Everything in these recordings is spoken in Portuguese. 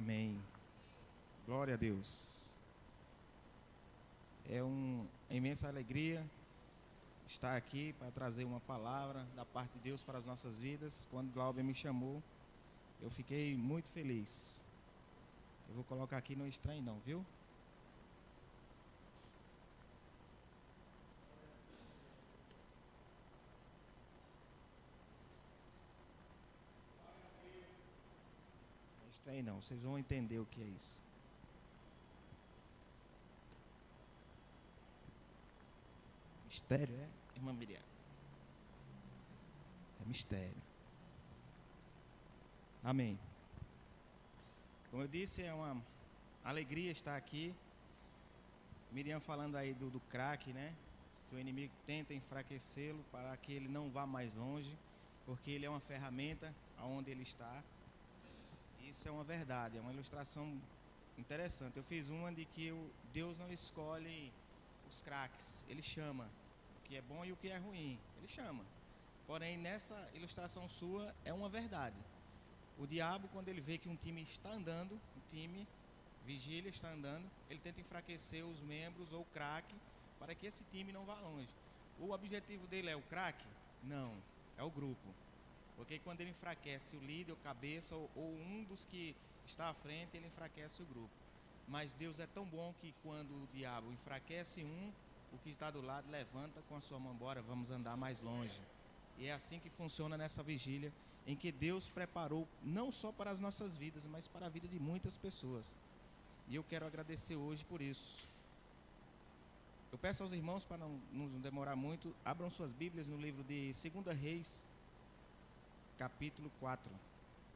Amém. Glória a Deus. É uma imensa alegria estar aqui para trazer uma palavra da parte de Deus para as nossas vidas. Quando Glauber me chamou, eu fiquei muito feliz. Eu vou colocar aqui, não estranhe não, viu? Não estranhe não, vocês vão entender o que é isso. Mistério, é, irmã Miriam? É mistério. Amém. Como eu disse, é uma alegria estar aqui. Miriam falando aí do crack, né? Que o inimigo tenta enfraquecê-lo para que ele não vá mais longe, porque ele é uma ferramenta aonde ele está. Isso é uma verdade, é uma ilustração interessante. Eu fiz uma de que Deus não escolhe os craques, Ele chama o que é bom e o que é ruim, Ele chama. Porém, nessa ilustração sua é uma verdade. O diabo, quando ele vê que um time está andando, um time vigília está andando, ele tenta enfraquecer os membros ou o craque para que esse time não vá longe. O objetivo dele é o craque? Não, é o grupo. Porque quando ele enfraquece o líder, o cabeça ou um dos que está à frente, ele enfraquece o grupo. Mas Deus é tão bom que quando o diabo enfraquece um, o que está do lado levanta com a sua mão, bora, vamos andar mais longe. E é assim que funciona nessa vigília, em que Deus preparou não só para as nossas vidas, mas para a vida de muitas pessoas. E eu quero agradecer hoje por isso. Eu peço aos irmãos, para não nos demorar muito, abram suas Bíblias no livro de 2 Reis, capítulo 4.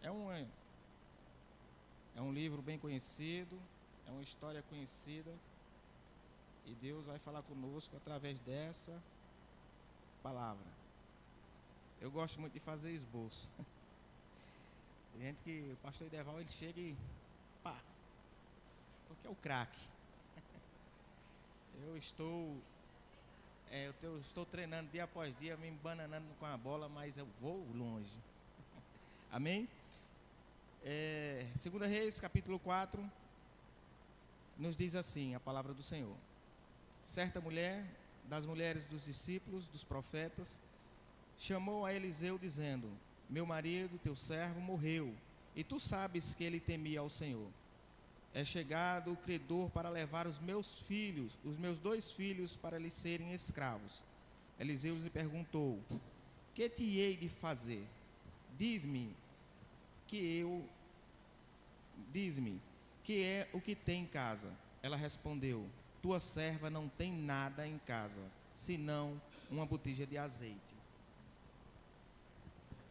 É um livro bem conhecido, é uma história conhecida, e Deus vai falar conosco através dessa palavra. Eu gosto muito de fazer esboço. Tem gente que o pastor Ideval, ele chega e pá, porque é o craque. Eu estou treinando dia após dia, me embananando com a bola, mas eu vou longe. Amém? 2 Reis, capítulo 4, nos diz assim a palavra do Senhor. Certa mulher, das mulheres dos discípulos, dos profetas, chamou a Eliseu dizendo: meu marido, teu servo, morreu, e tu sabes que ele temia ao Senhor. É chegado o credor para levar os meus filhos, os meus 2 filhos, para lhes serem escravos. Eliseu lhe perguntou: que te hei de fazer? Diz-me que é o que tem em casa. Ela respondeu: tua serva não tem nada em casa, senão uma botija de azeite.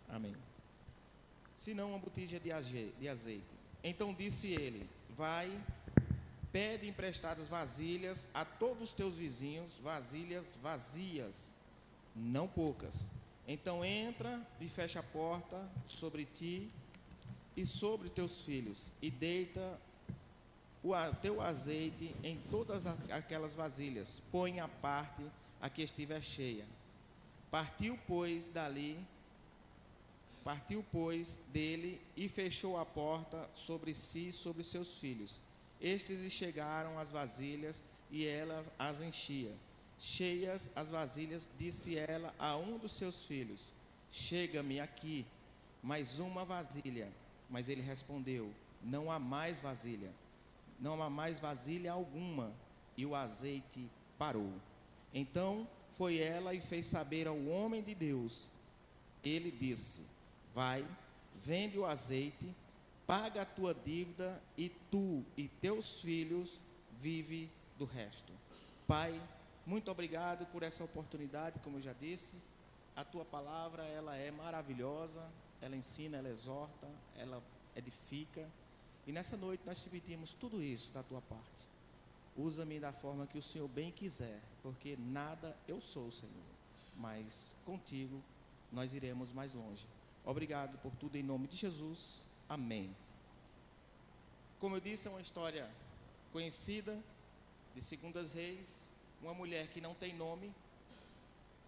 Amém. Senão uma botija de azeite. Então disse ele: vai, pede emprestadas vasilhas a todos os teus vizinhos, vasilhas vazias, não poucas. Então entra e fecha a porta sobre ti e sobre teus filhos, e deita o teu azeite em todas aquelas vasilhas, põe à parte a que estiver cheia. Partiu, pois, dele e fechou a porta sobre si e sobre seus filhos. Estes lhe chegaram as vasilhas e ela as enchia. Cheias as vasilhas, disse ela a um dos seus filhos: chega-me aqui mais uma vasilha. Mas ele respondeu: não há mais vasilha alguma. E o azeite parou. Então foi ela e fez saber ao homem de Deus. Ele disse: vai, vende o azeite, paga a tua dívida, e tu e teus filhos vive do resto. Pai, muito obrigado por essa oportunidade. Como eu já disse, a tua palavra, ela é maravilhosa, ela ensina, ela exorta, ela edifica, e nessa noite nós te pedimos tudo isso da tua parte. Usa-me da forma que o Senhor bem quiser, porque nada eu sou, Senhor, mas contigo nós iremos mais longe. Obrigado por tudo em nome de Jesus, amém. Como eu disse, é uma história conhecida de 2 Reis, uma mulher que não tem nome,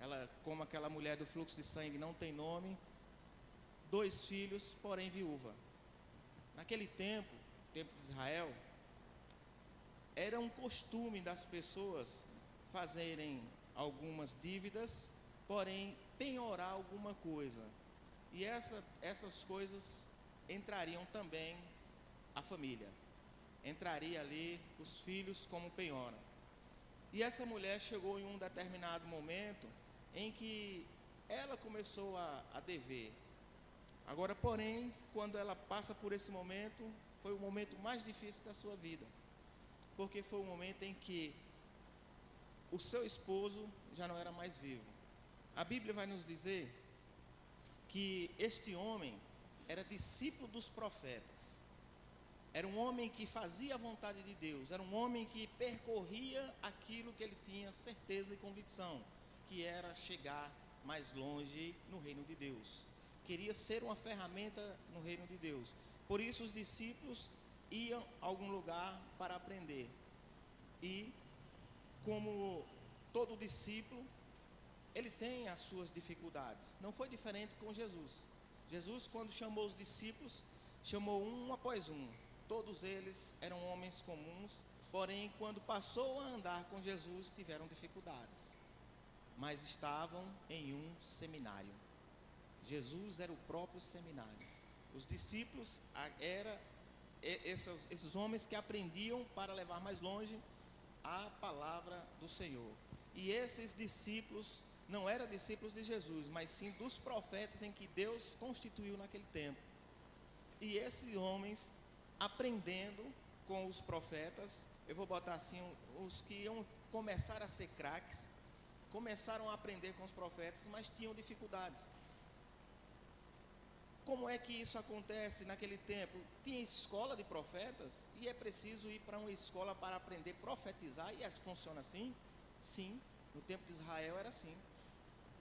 ela, como aquela mulher do fluxo de sangue, não tem nome, 2 filhos, porém viúva. Naquele tempo, tempo de Israel, era um costume das pessoas fazerem algumas dívidas, porém penhorar alguma coisa. E essas coisas entrariam também a família. Entraria ali os filhos como penhora. E essa mulher chegou em um determinado momento em que ela começou a dever. Agora, porém, quando ela passa por esse momento, foi o momento mais difícil da sua vida. Porque foi o momento em que o seu esposo já não era mais vivo. A Bíblia vai nos dizer que este homem era discípulo dos profetas. Era um homem que fazia a vontade de Deus. Era um homem que percorria aquilo que ele tinha certeza e convicção, que era chegar mais longe no reino de Deus. Queria ser uma ferramenta no reino de Deus. Por isso os discípulos iam a algum lugar para aprender. E como todo discípulo, ele tem as suas dificuldades. Não foi diferente com Jesus. Jesus, quando chamou os discípulos, chamou um após um. Todos eles eram homens comuns, porém, quando passou a andar com Jesus, tiveram dificuldades. Mas estavam em um seminário. Jesus era o próprio seminário. Os discípulos eram esses homens que aprendiam para levar mais longe a palavra do Senhor. E esses discípulos não eram discípulos de Jesus, mas sim dos profetas em que Deus constituiu naquele tempo. E esses homens, aprendendo com os profetas, eu vou botar assim, os que iam começar a ser craques, começaram a aprender com os profetas, mas tinham dificuldades. Como é que isso acontece naquele tempo? Tinha escola de profetas e é preciso ir para uma escola para aprender a profetizar, e funciona assim? Sim, no tempo de Israel era assim.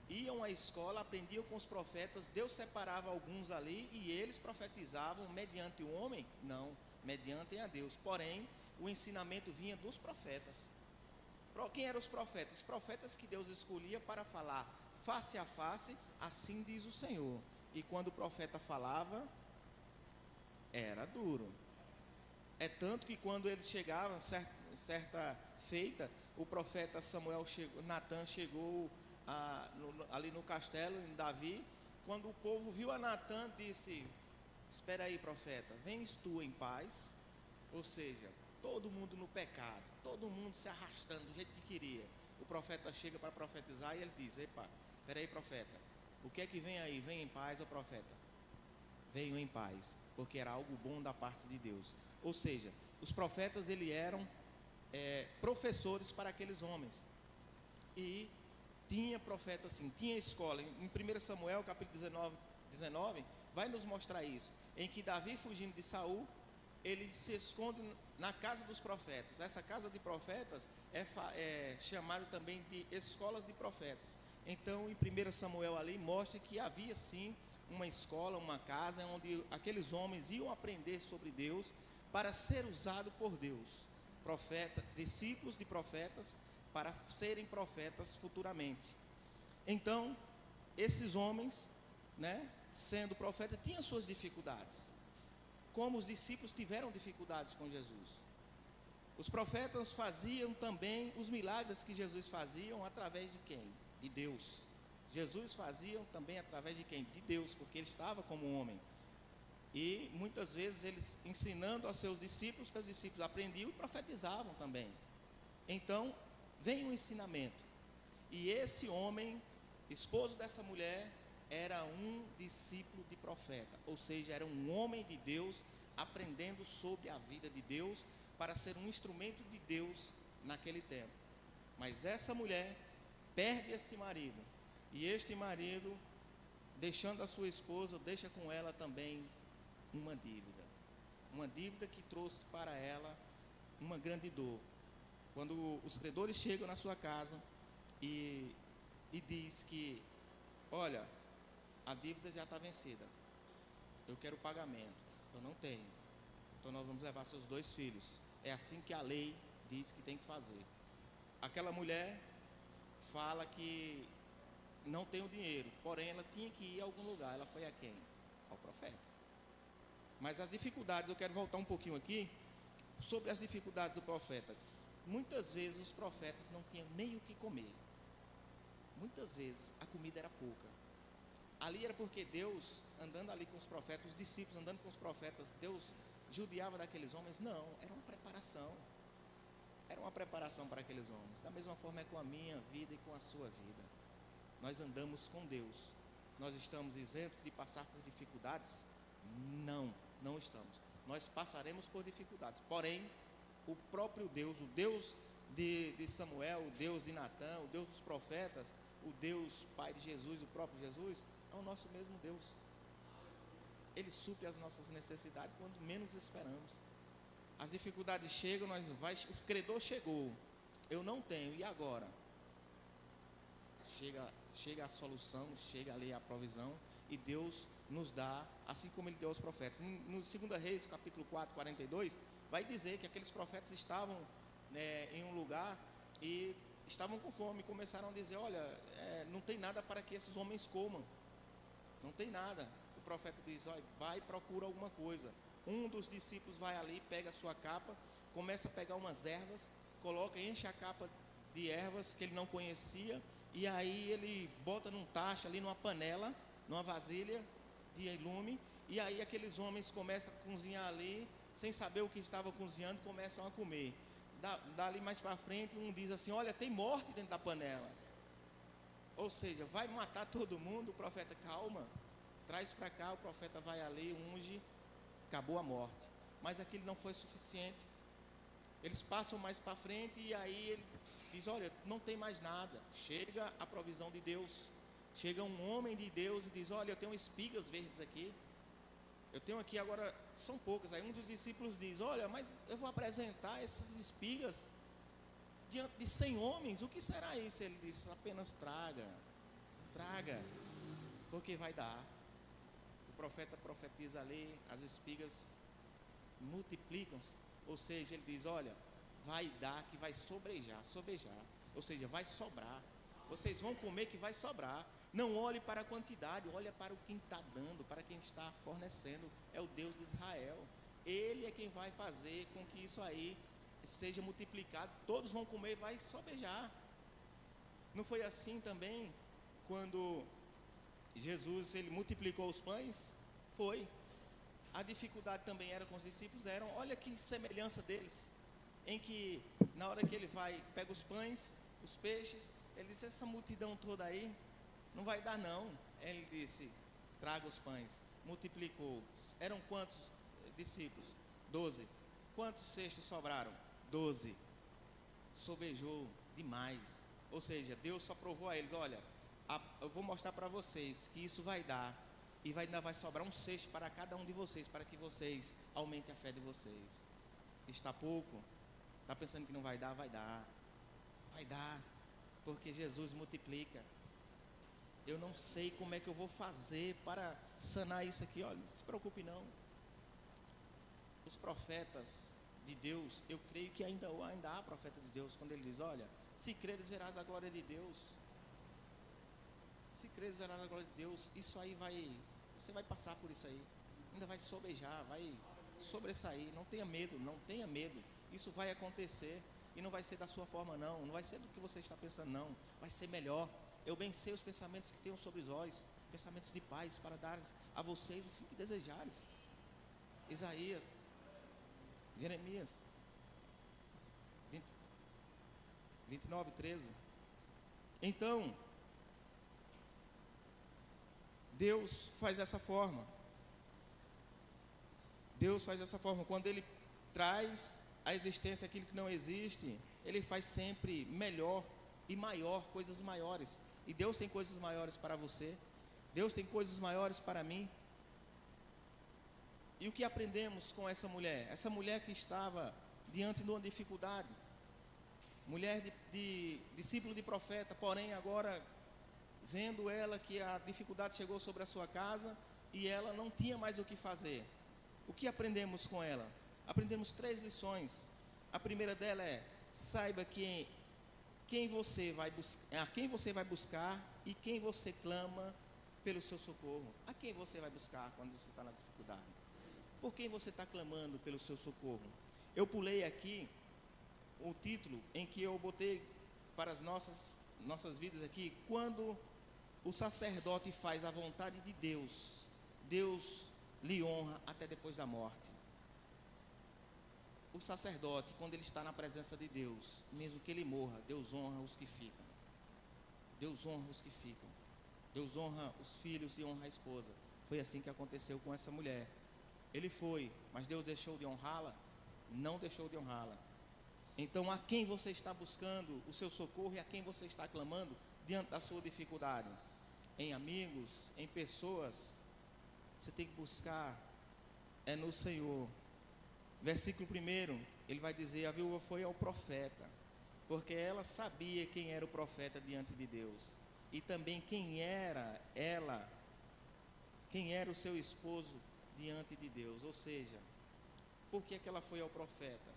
Iam à escola, aprendiam com os profetas, Deus separava alguns ali e eles profetizavam mediante o homem? Não, mediante a Deus. Porém, o ensinamento vinha dos profetas. Quem eram os profetas? Os profetas que Deus escolhia para falar face a face, assim diz o Senhor. E quando o profeta falava, era duro. É tanto que quando eles chegavam, certa feita, o profeta Natan chegou ali no castelo, em Davi. Quando o povo viu a Natan, disse: espera aí, profeta, vens tu em paz? Ou seja, todo mundo no pecado, todo mundo se arrastando do jeito que queria. O profeta chega para profetizar e ele diz: epa, espera aí, profeta, o que é que vem aí? Vem em paz, ó profeta? Venho em paz, porque era algo bom da parte de Deus. Ou seja, os profetas eram professores para aqueles homens. E tinha profeta assim, tinha escola. Em 1 Samuel capítulo 19, vai nos mostrar isso, em que Davi, fugindo de Saul, ele se esconde na casa dos profetas. Essa casa de profetas é chamada também de escolas de profetas. Então, em 1 Samuel ali, mostra que havia sim uma escola, uma casa, onde aqueles homens iam aprender sobre Deus, para ser usado por Deus. Profetas, discípulos de profetas, para serem profetas futuramente. Então, esses homens, sendo profetas, tinham suas dificuldades. Como os discípulos tiveram dificuldades com Jesus. Os profetas faziam também os milagres que Jesus fazia através de quem? De Deus. Jesus fazia também através de quem? De Deus, porque ele estava como homem. E muitas vezes eles ensinando aos seus discípulos, que os discípulos aprendiam e profetizavam também. Então, vem um ensinamento. E esse homem, esposo dessa mulher, era um discípulo de profeta. Ou seja, era um homem de Deus, aprendendo sobre a vida de Deus, para ser um instrumento de Deus naquele tempo. Mas essa mulher perde este marido. E este marido, deixando a sua esposa, deixa com ela também uma dívida. Uma dívida que trouxe para ela uma grande dor. Quando os credores chegam na sua casa e diz que, olha, a dívida já está vencida, eu quero o pagamento, eu não tenho, então nós vamos levar seus 2 filhos. É assim que a lei diz que tem que fazer. Aquela mulher fala que não tem o dinheiro, porém ela tinha que ir a algum lugar. Ela foi a quem? Ao profeta. Mas as dificuldades, eu quero voltar um pouquinho aqui, sobre as dificuldades do profeta. Muitas vezes os profetas não tinham nem o que comer. Muitas vezes a comida era pouca. Ali era porque Deus, andando ali com os profetas, os discípulos andando com os profetas, Deus judiava daqueles homens? Não, era uma preparação. Era uma preparação para aqueles homens. Da mesma forma é com a minha vida e com a sua vida. Nós andamos com Deus. Nós estamos isentos de passar por dificuldades? Não, não estamos. Nós passaremos por dificuldades. Porém, o próprio Deus, o Deus de Samuel, o Deus de Natã, o Deus dos profetas, o Deus Pai de Jesus, o próprio Jesus, é o nosso mesmo Deus. Ele supre as nossas necessidades quando menos esperamos. As dificuldades chegam, o credor chegou, eu não tenho, e agora? Chega a solução, chega ali a provisão, e Deus nos dá, assim como Ele deu aos profetas. No 2 Reis, capítulo 4, 42, vai dizer que aqueles profetas estavam em um lugar e estavam com fome, e começaram a dizer, olha, não tem nada para que esses homens comam, não tem nada. O profeta diz, olha, vai e procura alguma coisa. Um dos discípulos vai ali, pega a sua capa, começa a pegar umas ervas, coloca, enche a capa de ervas que ele não conhecia, e aí ele bota num tacho ali, numa panela, numa vasilha de lume, e aí aqueles homens começam a cozinhar ali, sem saber o que estavam cozinhando, começam a comer. Dali mais para frente, um diz assim, olha, tem morte dentro da panela. Ou seja, vai matar todo mundo. O profeta, calma, traz para cá. O profeta vai ali, unge, acabou a morte. Mas aquilo não foi suficiente. Eles passam mais para frente e aí ele diz, olha, não tem mais nada. Chega a provisão de Deus. Chega um homem de Deus e diz, olha, eu tenho espigas verdes aqui. Eu tenho aqui agora, são poucas. Aí um dos discípulos diz, olha, mas eu vou apresentar essas espigas diante de 100 homens. O que será isso? Ele diz, apenas traga, porque vai dar. O profeta profetiza ali, as espigas multiplicam-se. Ou seja, ele diz, olha, vai dar que vai sobejar. Ou seja, vai sobrar. Vocês vão comer que vai sobrar. Não olhe para a quantidade, olhe para o quem está dando, para quem está fornecendo. É o Deus de Israel. Ele é quem vai fazer com que isso aí seja multiplicado. Todos vão comer e vai sobejar. Não foi assim também quando Jesus ele multiplicou os pães? Foi. A dificuldade também era com os discípulos, olha que semelhança deles, em que na hora que ele vai, pega os pães, os peixes, ele disse, essa multidão toda aí, não vai dar não. Ele disse, traga os pães, multiplicou. Eram quantos discípulos? 12. Quantos cestos sobraram? 12. Sobejou demais. Ou seja, Deus só provou a eles, olha, eu vou mostrar para vocês que isso vai dar, e ainda vai sobrar um cesto para cada um de vocês, para que vocês aumentem a fé de vocês. Está pouco? Está pensando que não vai dar? Vai dar. Vai dar, porque Jesus multiplica. Eu não sei como é que eu vou fazer para sanar isso aqui. Olha, não se preocupe não. Os profetas de Deus, eu creio que ainda há profetas de Deus, quando ele diz, olha, se creres verás a glória de Deus. Se creres verás a glória de Deus. Isso aí você vai passar por isso aí. Ainda vai sobejar, vai sobressair. Não tenha medo, não tenha medo. Isso vai acontecer e não vai ser da sua forma não vai ser do que você está pensando não. Vai ser melhor. Eu bem sei os pensamentos que tenho sobre vós, pensamentos de paz, para dar a vocês o fim que desejares. Isaías, Jeremias 29, 13. Então, Deus faz dessa forma. Deus faz dessa forma. Quando Ele traz à existência aquilo que não existe, Ele faz sempre melhor e maior, coisas maiores. E Deus tem coisas maiores para você. Deus tem coisas maiores para mim. E o que aprendemos com essa mulher? Essa mulher que estava diante de uma dificuldade. Mulher de discípulo de profeta, porém agora vendo ela que a dificuldade chegou sobre a sua casa e ela não tinha mais o que fazer. O que aprendemos com ela? Aprendemos 3 lições. A primeira dela é: saiba a quem você vai buscar e quem você clama pelo seu socorro. A quem você vai buscar quando você está na dificuldade? por quem você está clamando pelo seu socorro? Eu pulei aqui o título em que eu botei para as nossas vidas aqui: quando o sacerdote faz a vontade de Deus, Deus lhe honra até depois da morte. O sacerdote, quando ele está na presença de Deus, mesmo que ele morra, Deus honra os que ficam. Deus honra os que ficam. Deus honra os filhos e honra a esposa. Foi assim que aconteceu com essa mulher. Ele foi, mas Deus deixou de honrá-la? Não deixou de honrá-la. Então, a quem você está buscando o seu socorro e a quem você está clamando diante da sua dificuldade? Em amigos, em pessoas? Você tem que buscar no Senhor. Versículo 1, ele vai dizer: a viúva foi ao profeta, porque ela sabia quem era o profeta diante de Deus, e também quem era ela, quem era o seu esposo diante de Deus. Ou seja, por que ela foi ao profeta?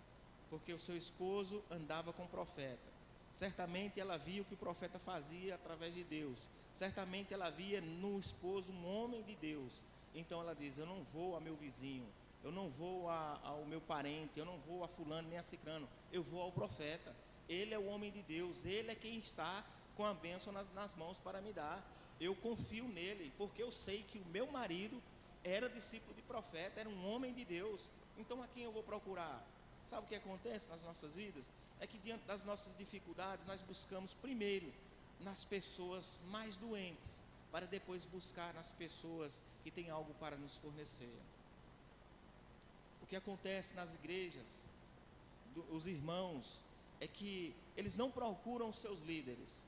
Porque o seu esposo andava com o profeta. Certamente ela via o que o profeta fazia através de Deus. Certamente ela via no esposo um homem de Deus. Então ela diz: eu não vou a meu vizinho, eu não vou ao meu parente, eu não vou a fulano nem a cicrano, eu vou ao profeta. Ele é o homem de Deus, ele é quem está com a bênção nas mãos para me dar. Eu confio nele, porque eu sei que o meu marido era discípulo de profeta, era um homem de Deus. Então a quem eu vou procurar? Sabe o que acontece nas nossas vidas? É que diante das nossas dificuldades, nós buscamos primeiro nas pessoas mais doentes, para depois buscar nas pessoas que têm algo para nos fornecer. O que acontece nas igrejas, os irmãos, é que eles não procuram seus líderes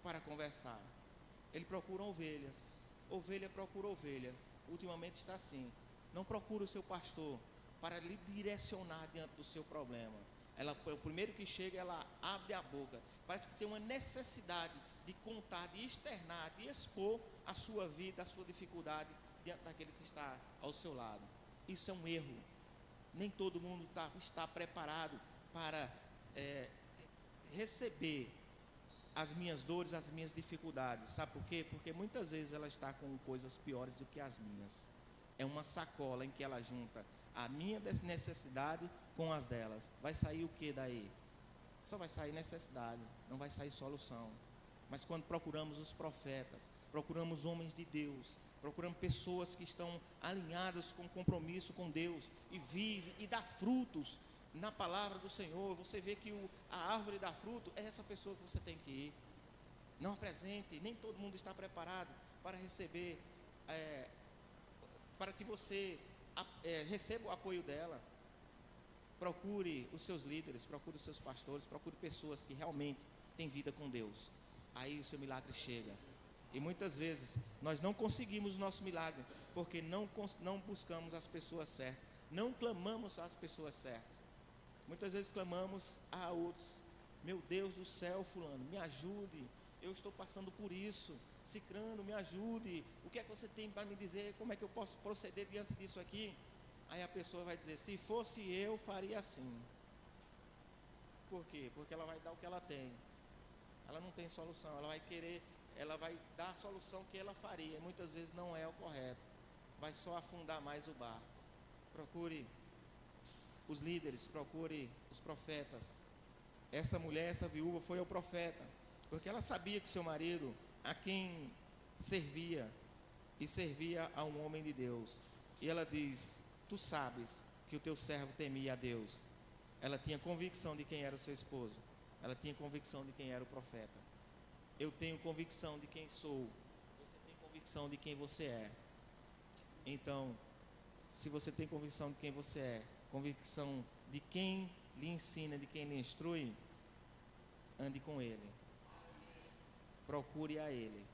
para conversar. Eles procuram ovelhas. Ovelha procura ovelha. Ultimamente está assim. Não procura o seu pastor para lhe direcionar diante do seu problema. O primeiro que chega, ela abre a boca. Parece que tem uma necessidade de contar, de externar, de expor a sua vida, a sua dificuldade diante daquele que está ao seu lado. Isso é um erro. Nem todo mundo está preparado para receber as minhas dores, as minhas dificuldades. Sabe por quê? Porque muitas vezes ela está com coisas piores do que as minhas. É uma sacola em que ela junta a minha necessidade com as delas. Vai sair o que daí? Só vai sair necessidade, não vai sair solução. Mas quando procuramos os profetas, procuramos homens de Deus, procuramos pessoas que estão alinhadas com compromisso com Deus e vivem e dá frutos na palavra do Senhor, você vê que a árvore dá fruto, é essa pessoa que você tem que ir. Não apresente, nem todo mundo está preparado para receber, para que você receba o apoio dela. Procure os seus líderes, procure os seus pastores, procure pessoas que realmente têm vida com Deus. Aí o seu milagre chega. E muitas vezes nós não conseguimos o nosso milagre porque não buscamos as pessoas certas, não clamamos às pessoas certas. Muitas vezes clamamos a outros: meu Deus do céu, fulano, me ajude, eu estou passando por isso. Cicrano, me ajude, o que é que você tem para me dizer? Como é que eu posso proceder diante disso aqui? Aí a pessoa vai dizer: se fosse eu, faria assim. Por quê? Porque ela vai dar o que ela tem. Ela não tem solução, ela vai dar a solução que ela faria. Muitas vezes não é o correto, vai só afundar mais o barco. Procure os líderes, procure os profetas. Essa mulher, essa viúva foi ao profeta, porque ela sabia que seu marido, a quem servia, e servia a um homem de Deus. E ela diz: tu sabes que o teu servo temia a Deus. Ela tinha convicção de quem era o seu esposo. Ela tinha convicção de quem era o profeta. Eu tenho convicção de quem sou. Você tem convicção de quem você é. Então, se você tem convicção de quem você é, convicção de quem lhe ensina, de quem lhe instrui, ande com ele. Procure a ele.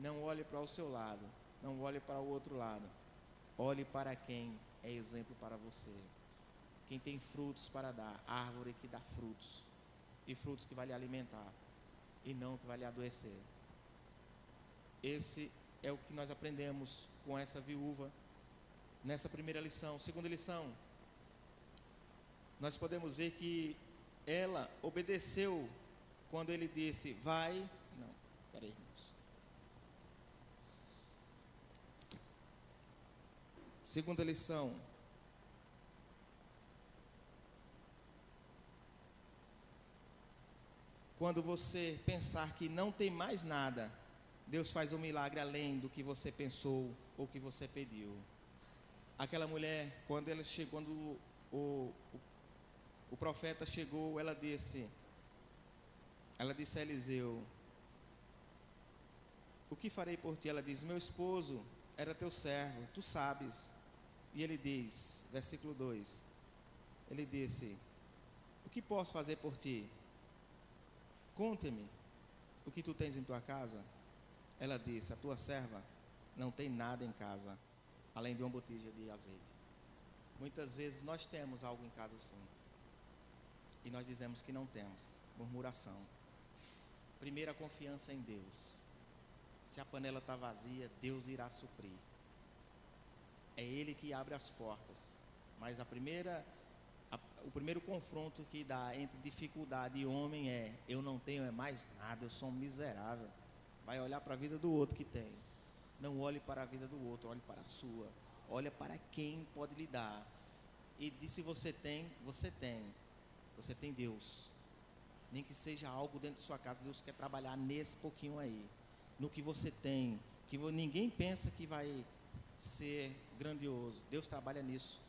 Não olhe para o seu lado, não olhe para o outro lado. Olhe para quem é exemplo para você. Quem tem frutos para dar, árvore que dá frutos, e frutos que vai lhe alimentar, e não que vai lhe adoecer. Esse é o que nós aprendemos com essa viúva nessa primeira lição. Segunda lição, nós podemos ver que ela obedeceu quando ele disse: vai. Não, peraí, irmãos. Segunda lição, quando você pensar que não tem mais nada, Deus faz um milagre além do que você pensou ou que você pediu. Aquela mulher, quando ela chegou, quando o profeta chegou, ela disse a Eliseu: o que farei por ti? Ela diz: meu esposo era teu servo, tu sabes. E ele diz, versículo 2, ele disse: o que posso fazer por ti? Conte-me o que tu tens em tua casa. Ela disse: a tua serva não tem nada em casa, além de uma botija de azeite. Muitas vezes nós temos algo em casa sim, e nós dizemos que não temos. Murmuração. Primeira, confiança em Deus. Se a panela está vazia, Deus irá suprir. É Ele que abre as portas. Mas o primeiro confronto que dá entre dificuldade e homem é: eu não tenho mais nada, eu sou um miserável. Vai olhar para a vida do outro que tem. Não olhe para a vida do outro, olhe para a sua. Olha para quem pode lhe dar. E diz: se você tem, você tem. Você tem Deus. Nem que seja algo dentro de sua casa, Deus quer trabalhar nesse pouquinho aí. No que você tem, que ninguém pensa que vai ser grandioso. Deus trabalha nisso,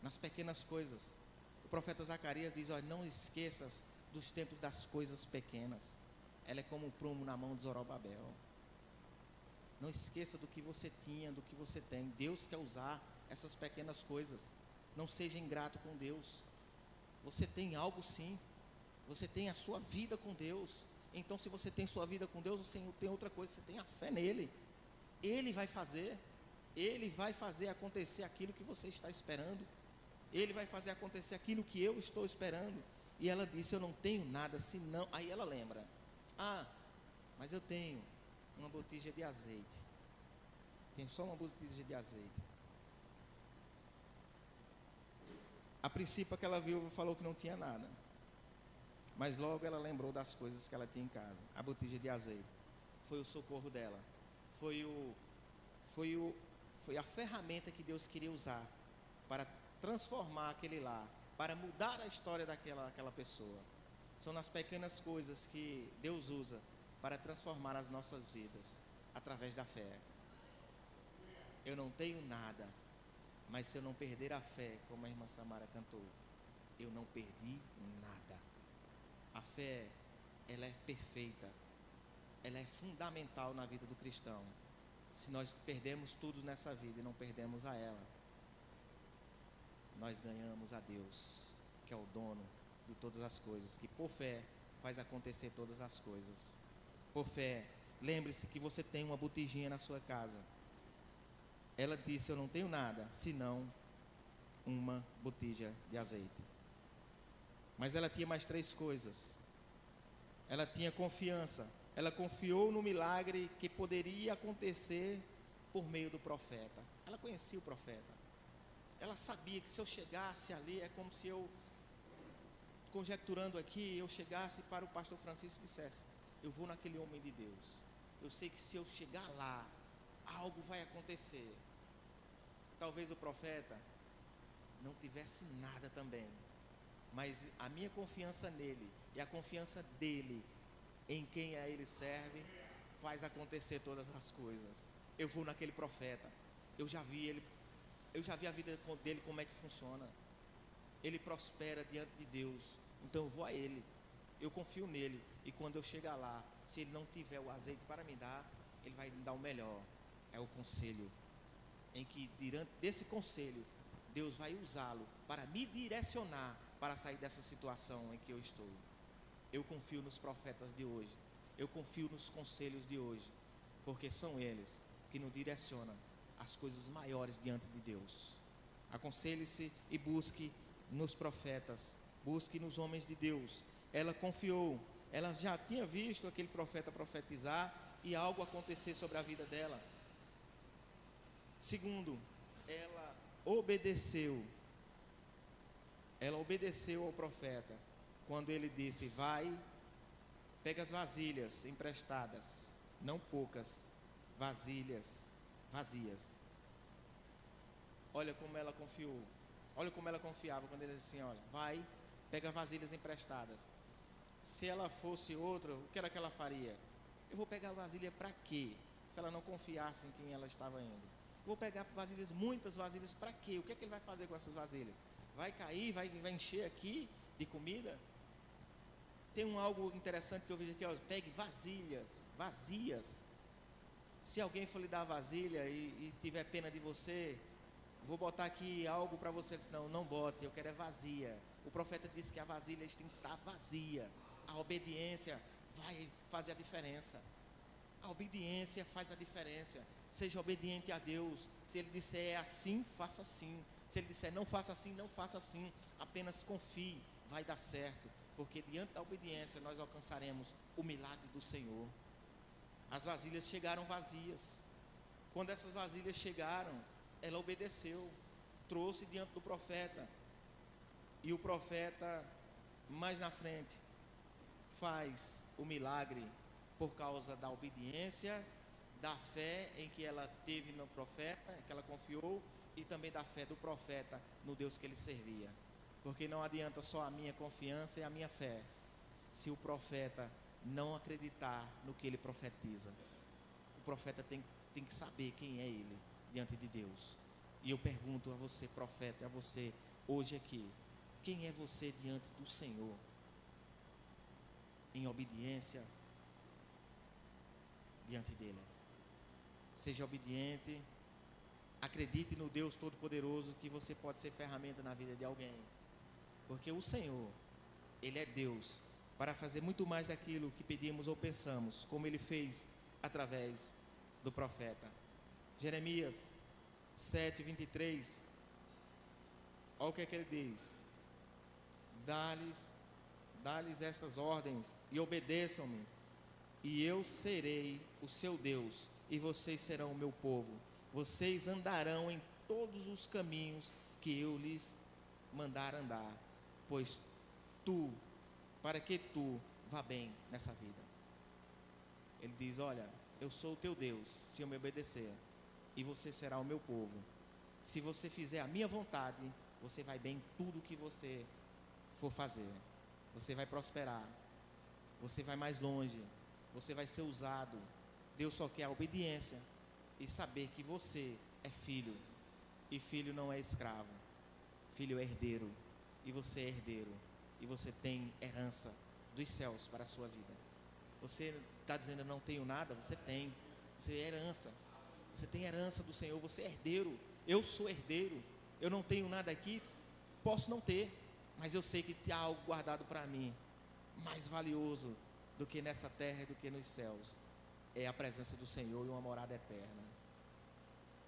nas pequenas coisas. O profeta Zacarias diz: olha, não esqueças dos tempos das coisas pequenas. Ela é como um prumo na mão de Zorobabel. Não esqueça do que você tinha, do que você tem. Deus quer usar essas pequenas coisas. Não seja ingrato com Deus. Você tem algo sim. Você tem a sua vida com Deus. Então, se você tem sua vida com Deus, você tem outra coisa, você tem a fé nele. Ele vai fazer acontecer aquilo que você está esperando. Ele vai fazer acontecer aquilo que eu estou esperando. E ela disse: eu não tenho nada senão. Aí ela lembra: ah, mas eu tenho uma botija de azeite. Tenho só uma botija de azeite. A princípio aquela viúva falou que não tinha nada, mas logo ela lembrou das coisas que ela tinha em casa. A botija de azeite foi o socorro dela. Foi a ferramenta que Deus queria usar para transformar aquele lar, para mudar a história daquela pessoa. São nas pequenas coisas que Deus usa para transformar as nossas vidas, através da fé. Eu não tenho nada, mas se eu não perder a fé, como a irmã Samara cantou, eu não perdi nada. A fé, ela é perfeita, ela é fundamental na vida do cristão. Se nós perdemos tudo nessa vida e não perdemos a ela, nós ganhamos a Deus, que é o dono de todas as coisas, que por fé faz acontecer todas as coisas. Por fé, lembre-se que você tem uma botijinha na sua casa. Ela disse: eu não tenho nada, senão uma botija de azeite. Mas ela tinha mais 3 coisas. Ela tinha confiança. Ela confiou no milagre que poderia acontecer por meio do profeta. Ela conhecia o profeta. Ela sabia que se eu chegasse ali, é como se eu, conjecturando aqui, eu chegasse para o pastor Francisco e dissesse: eu vou naquele homem de Deus. Eu sei que se eu chegar lá, algo vai acontecer. Talvez o profeta não tivesse nada também, mas a minha confiança nele e a confiança dele em quem a ele serve faz acontecer todas as coisas. Eu vou naquele profeta. Eu já vi a vida dele, como é que funciona. Ele prospera diante de Deus, então eu vou a ele. Eu confio nele, e quando eu chegar lá, se ele não tiver o azeite para me dar, ele vai me dar o melhor. É o conselho, em que diante desse conselho, Deus vai usá-lo para me direcionar para sair dessa situação em que eu estou. Eu confio nos profetas de hoje, eu confio nos conselhos de hoje, porque são eles que nos direcionam às coisas maiores diante de Deus. Aconselhe-se e busque nos profetas, busque nos homens de Deus. Ela confiou, ela já tinha visto aquele profeta profetizar e algo acontecer sobre a vida dela. Segundo, ela obedeceu ao profeta, quando ele disse: vai, pega as vasilhas emprestadas, não poucas, vasilhas vazias. Olha como ela confiou, olha como ela confiava quando ele disse assim: olha, vai, pega vasilhas emprestadas. Se ela fosse outra, o que era que ela faria? Eu vou pegar vasilha para quê? Se ela não confiasse em quem ela estava indo. Vou pegar vasilhas, muitas vasilhas, para quê? O que é que ele vai fazer com essas vasilhas? Vai cair, vai encher aqui de comida? Tem algo interessante que eu vejo aqui, ó, pegue vasilhas, vazias. Se alguém for lhe dar vasilha e tiver pena de você, vou botar aqui algo para você. Não, não bote, eu quero é vazia. O profeta disse que a vasilha tem que estar vazia. A obediência vai fazer a diferença. A obediência faz a diferença. Seja obediente a Deus. Se Ele disser é assim, faça assim. Se Ele disser não faça assim, não faça assim. Apenas confie, vai dar certo. Porque diante da obediência nós alcançaremos o milagre do Senhor. As vasilhas chegaram vazias. Quando essas vasilhas chegaram, ela obedeceu, trouxe diante do profeta. E o profeta, mais na frente, faz o milagre por causa da obediência, da fé em que ela teve no profeta, que ela confiou, e também da fé do profeta no Deus que ele servia. Porque não adianta só a minha confiança e a minha fé, se o profeta não acreditar no que ele profetiza. O profeta tem que saber quem é ele diante de Deus. E eu pergunto a você, profeta, a você hoje aqui, quem é você diante do Senhor? Em obediência diante dele. Seja obediente, acredite no Deus Todo-Poderoso, que você pode ser ferramenta na vida de alguém. Porque o Senhor, Ele é Deus para fazer muito mais daquilo que pedimos ou pensamos, como Ele fez através do profeta. Jeremias 7:23, olha o que é que ele diz: dá-lhes estas ordens e obedeçam-me, e eu serei o seu Deus, e vocês serão o meu povo. Vocês andarão em todos os caminhos que eu lhes mandar andar, pois para que tu vá bem nessa vida. Ele diz: olha, eu sou o teu Deus, se eu me obedecer, e você será o meu povo. Se você fizer a minha vontade, você vai bem em tudo que você for fazer. Você vai prosperar, você vai mais longe, você vai ser usado. Deus só quer a obediência e saber que você é filho, e filho não é escravo, filho é herdeiro, e você é herdeiro, e você tem herança dos céus para a sua vida. Você está dizendo eu não tenho nada? Você tem, você é herança, você tem herança do Senhor, você é herdeiro. Eu sou herdeiro, eu não tenho nada aqui, posso não ter, mas eu sei que tem algo guardado para mim, mais valioso do que nessa terra e do que nos céus, é a presença do Senhor e uma morada eterna.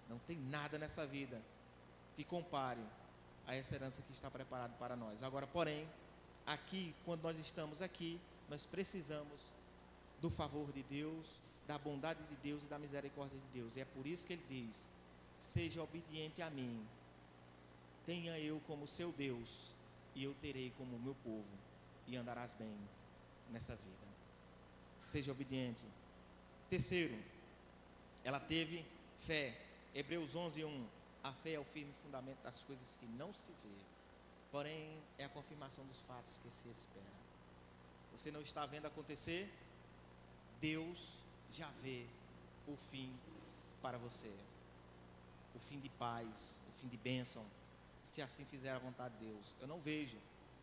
Não tem nada nessa vida que compare a essa herança que está preparada para nós. Agora, porém, aqui, quando nós estamos aqui, nós precisamos do favor de Deus, da bondade de Deus e da misericórdia de Deus. E é por isso que ele diz: seja obediente a mim, tenha eu como seu Deus, e eu terei como meu povo, e andarás bem nessa vida. Seja obediente. Terceiro, ela teve fé. Hebreus 11:1, a fé é o firme fundamento das coisas que não se vê, porém é a confirmação dos fatos que se espera. Você não está vendo acontecer? Deus já vê o fim para você, o fim de paz, o fim de bênção, se assim fizer a vontade de Deus. Eu não vejo,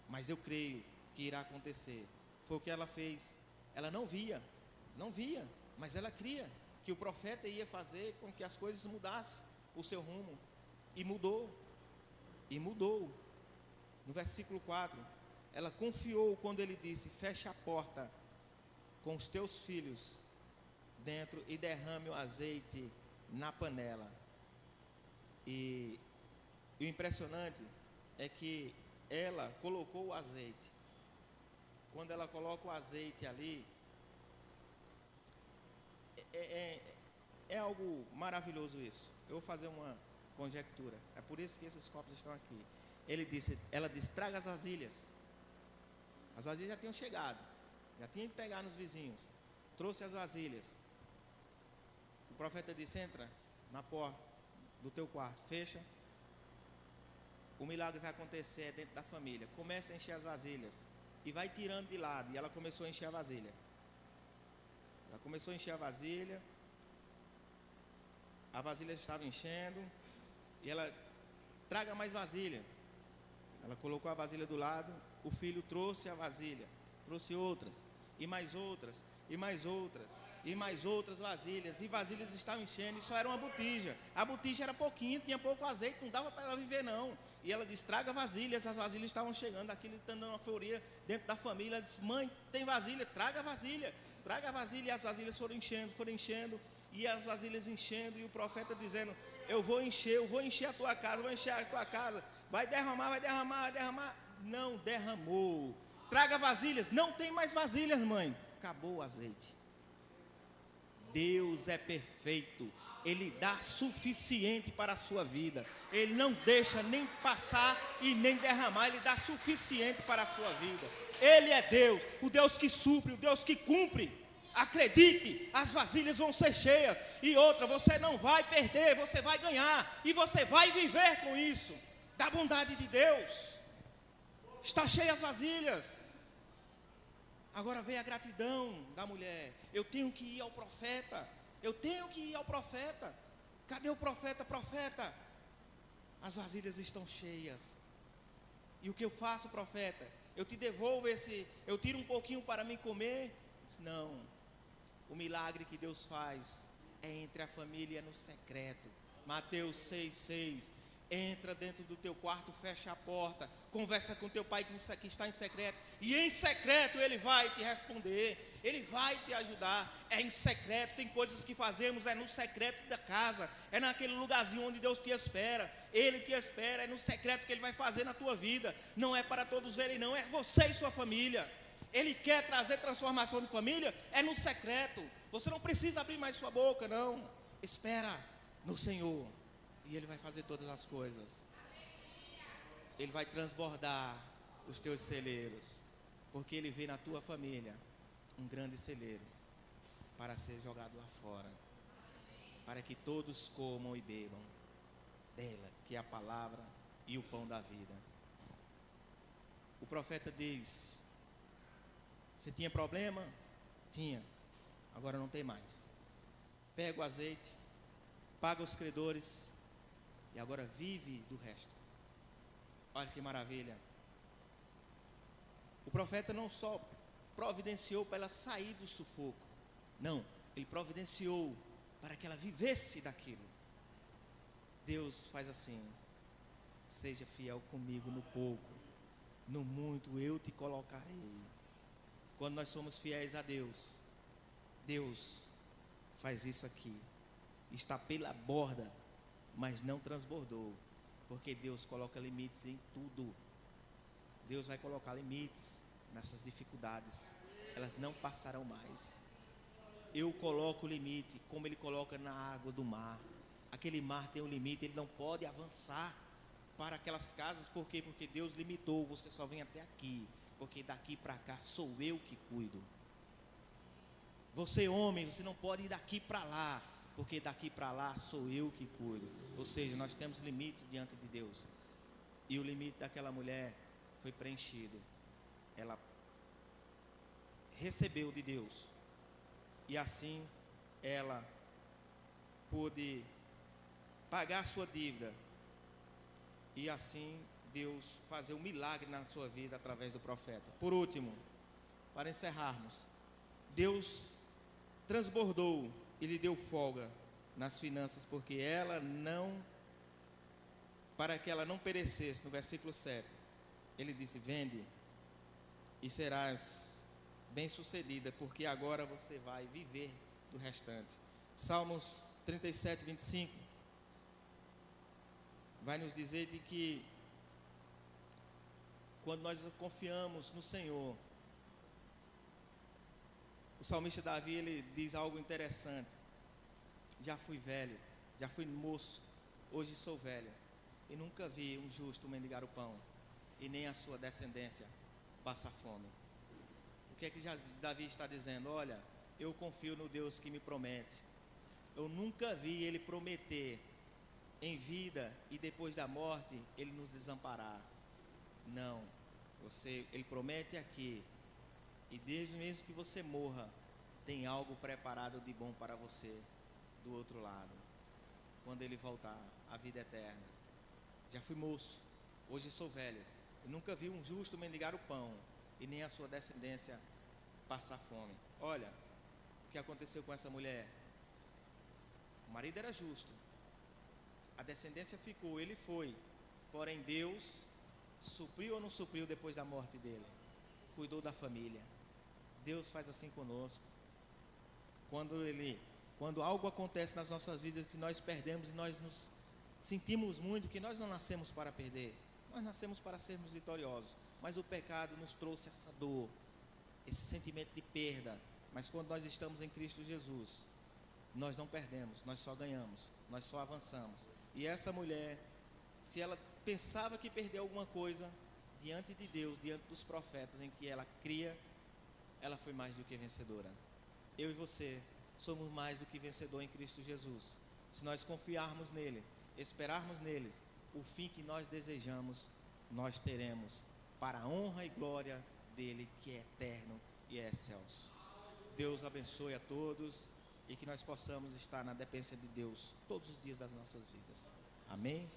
mas eu creio que irá acontecer. Foi o que ela fez. Ela não via, mas ela cria que o profeta ia fazer com que as coisas mudassem o seu rumo, e mudou. No versículo 4, ela confiou quando ele disse: fecha a porta com os teus filhos dentro e derrame o azeite na panela. E o impressionante é que ela colocou o azeite. Quando ela coloca o azeite ali, é algo maravilhoso isso. Eu vou fazer uma conjectura. É por isso que esses copos estão aqui. Ela disse: traga as vasilhas. As vasilhas já tinham chegado, já tinha que pegar nos vizinhos. Trouxe as vasilhas. O profeta disse: entra na porta do teu quarto, fecha. O milagre vai acontecer dentro da família. Comece a encher as vasilhas. e vai tirando de lado. E ela começou a encher a vasilha. Ela começou a encher a vasilha estava enchendo, e ela, traga mais vasilha. Ela colocou a vasilha do lado, o filho trouxe a vasilha, trouxe outras, e mais outras, e mais outras, e mais outras vasilhas, e vasilhas estavam enchendo, e só era uma botija. A botija era pouquinho, tinha pouco azeite, não dava para ela viver não. E ela disse, traga vasilhas, as vasilhas estavam chegando, aquilo estando dando uma euforia dentro da família. Ela disse, mãe, tem vasilha, traga vasilha, e as vasilhas foram enchendo, e as vasilhas enchendo, e o profeta dizendo, eu vou encher a tua casa, vai derramar. Não derramou. Traga vasilhas, não tem mais vasilhas, mãe, acabou o azeite. Deus é perfeito, Ele dá suficiente para a sua vida, Ele não deixa nem passar e nem derramar, Ele dá suficiente para a sua vida. Ele é Deus, o Deus que supre, o Deus que cumpre. Acredite, as vasilhas vão ser cheias. E outra, você não vai perder, você vai ganhar. E você vai viver com isso, da bondade de Deus. Está cheia as vasilhas. Agora vem a gratidão da mulher. Eu tenho que ir ao profeta. Cadê o profeta? Profeta, as vasilhas estão cheias. E o que eu faço, profeta? Eu te devolvo eu tiro um pouquinho para mim comer? Diz, não. O milagre que Deus faz é entre a família no secreto. Mateus 6,6. Entra dentro do teu quarto, fecha a porta, conversa com teu pai que está em secreto, e em secreto Ele vai te responder, Ele vai te ajudar. É em secreto, tem coisas que fazemos, é no secreto da casa, é naquele lugarzinho onde Deus te espera, Ele te espera, é no secreto que Ele vai fazer na tua vida. Não é para todos verem não, é você e sua família. Ele quer trazer transformação de família, é no secreto. Você não precisa abrir mais sua boca, não. Espera no Senhor, e Ele vai fazer todas as coisas. Ele vai transbordar os teus celeiros, porque Ele vê na tua família um grande celeiro para ser jogado lá fora, para que todos comam e bebam dela, que é a palavra e o pão da vida. O profeta diz, você tinha problema? Tinha, agora não tem mais. Pega o azeite, paga os credores, e agora vive do resto. Olha que maravilha. O profeta não só providenciou para ela sair do sufoco, não, ele providenciou para que ela vivesse daquilo. Deus faz assim, seja fiel comigo no pouco, no muito eu te colocarei. Quando nós somos fiéis a Deus, Deus faz isso aqui, está pela borda, mas não transbordou, porque Deus coloca limites em tudo. Deus vai colocar limites nessas dificuldades, elas não passarão mais. Eu coloco o limite, como Ele coloca na água do mar. Aquele mar tem um limite, ele não pode avançar para aquelas casas. Por quê? Porque Deus limitou, você só vem até aqui, porque daqui para cá sou eu que cuido. Você homem, você não pode ir daqui para lá, porque daqui para lá sou eu que cuido. Ou seja, nós temos limites diante de Deus. E o limite daquela mulher foi preenchido. Ela recebeu de Deus. E assim ela pôde pagar a sua dívida. E assim Deus fazer um milagre na sua vida através do profeta. Por último, para encerrarmos, Deus transbordou e lhe deu folga nas finanças, porque para que ela não perecesse. No versículo 7, ele disse, vende e serás bem sucedida, porque agora você vai viver do restante. Salmos 37, 25 vai nos dizer de que quando nós confiamos no Senhor, o salmista Davi, ele diz algo interessante: já fui velho, já fui moço, hoje sou velho, e nunca vi um justo mendigar o pão, e nem a sua descendência passar fome. O que é que Davi está dizendo? Olha, eu confio no Deus que me promete. Eu nunca vi Ele prometer em vida e depois da morte Ele nos desamparar. Não, Ele promete aqui, e desde mesmo que você morra, tem algo preparado de bom para você do outro lado. Quando ele voltar, a vida eterna. Já fui moço, hoje sou velho. Eu nunca vi um justo mendigar o pão e nem a sua descendência passar fome. Olha o que aconteceu com essa mulher. O marido era justo, a descendência ficou, ele foi, porém Deus supriu ou não supriu depois da morte dele? Cuidou da família. Deus faz assim conosco. Quando algo acontece nas nossas vidas que nós perdemos e nós nos sentimos muito, que nós não nascemos para perder, nós nascemos para sermos vitoriosos, mas o pecado nos trouxe essa dor, esse sentimento de perda. Mas quando nós estamos em Cristo Jesus, nós não perdemos, nós só ganhamos, nós só avançamos. E essa mulher, se ela pensava que perdeu alguma coisa, diante de Deus, diante dos profetas em que ela cria, ela foi mais do que vencedora. Eu e você somos mais do que vencedor em Cristo Jesus. Se nós confiarmos nele, esperarmos nele, o fim que nós desejamos, nós teremos, para a honra e glória dele, que é eterno e é excelso. Deus abençoe a todos e que nós possamos estar na dependência de Deus todos os dias das nossas vidas. Amém?